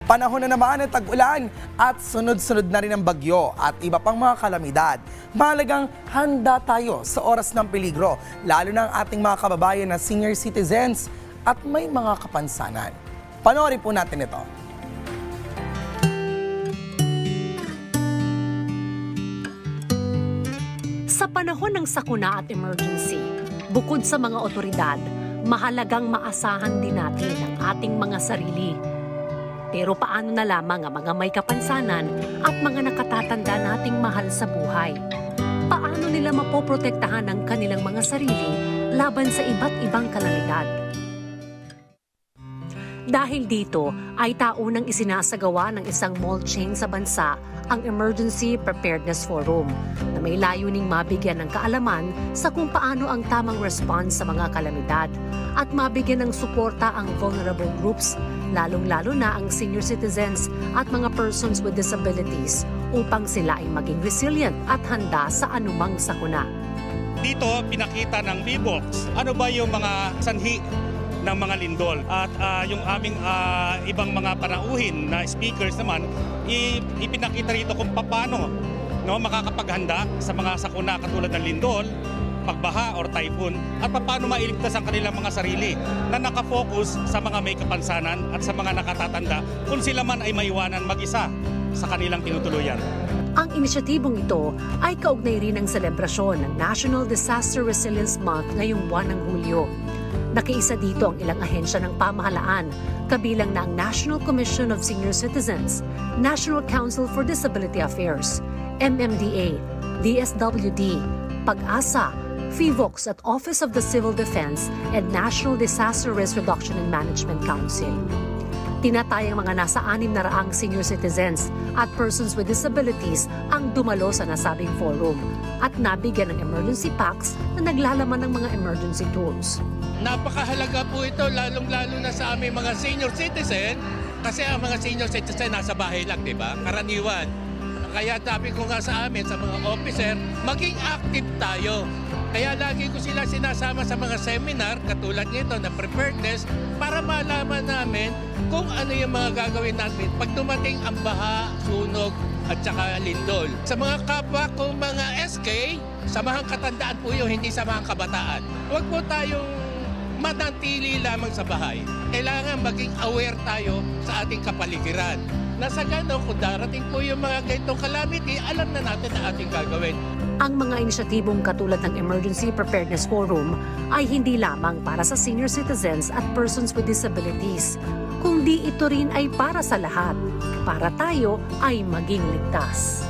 Panahon na naman ng tag-ulan at sunod-sunod na rin ang bagyo at iba pang mga kalamidad. Mahalagang handa tayo sa oras ng peligro, lalo na ang ating mga kababayan na senior citizens at may mga kapansanan. Panoorin po natin ito. Sa panahon ng sakuna at emergency, bukod sa mga otoridad, mahalagang maasahan din natin ang ating mga sarili. Pero paano na lamang ang mga may kapansanan at mga nakatatanda nating mahal sa buhay? Paano nila mapoprotektahan ang kanilang mga sarili laban sa iba't ibang kalamidad? Dahil dito ay taunang isinasagawa ng isang mall chain sa bansa ang Emergency Preparedness Forum na may layuning mabigyan ng kaalaman sa kung paano ang tamang response sa mga kalamidad at mabigyan ng suporta ang vulnerable groups, lalong-lalo na ang senior citizens at mga persons with disabilities upang sila ay maging resilient at handa sa anumang sakuna. Dito, pinakita ng VBOX, ano ba yung mga sanhi ng mga lindol at yung aming ibang mga panauhin na speakers naman ipinakita rito kung paano makakapaghanda sa mga sakuna katulad ng lindol, pagbaha or typhoon at paano mailigtas ang kanilang mga sarili na nakafocus sa mga may kapansanan at sa mga nakatatanda kung sila man ay maiwanan mag-isa sa kanilang tinutuluyan. Ang inisyatibong ito ay kaugnay rin ng selebrasyon ng National Disaster Resilience Month ngayong buwan ng Hulyo. Nakiisa dito ang ilang ahensya ng pamahalaan, kabilang na ang National Commission of Senior Citizens, National Council for Disability Affairs, MMDA, DSWD, Pag-asa, FIVOX at Office of the Civil Defense and National Disaster Risk Reduction and Management Council. Tinatayang mga nasa 600 senior citizens at persons with disabilities ang dumalo sa nasabing forum at nabigyan ng emergency packs na naglalaman ng mga emergency tools. Napakahalaga po ito lalong-lalo na sa aming mga senior citizen kasi ang mga senior citizen nasa bahay lang, di ba? Karaniwan. Kaya sabi ko nga sa amin, sa mga officer, maging active tayo. Kaya lagi ko sila sinasama sa mga seminar katulad nito na preparedness para malaman namin kung ano yung mga gagawin natin pag dumating ang baha, sunog at saka lindol. Sa mga kapwa kong mga SK, samahang katandaan po yun, hindi samahang kabataan. Huwag po tayong manatili lamang sa bahay. Kailangan maging aware tayo sa ating kapaligiran. Nasa gano'n, kung darating po yung mga ganitong calamity, alam na natin na ating gagawin. Ang mga inisyatibong katulad ng Emergency Preparedness Forum ay hindi lamang para sa senior citizens at persons with disabilities, kundi ito rin ay para sa lahat, para tayo ay maging ligtas.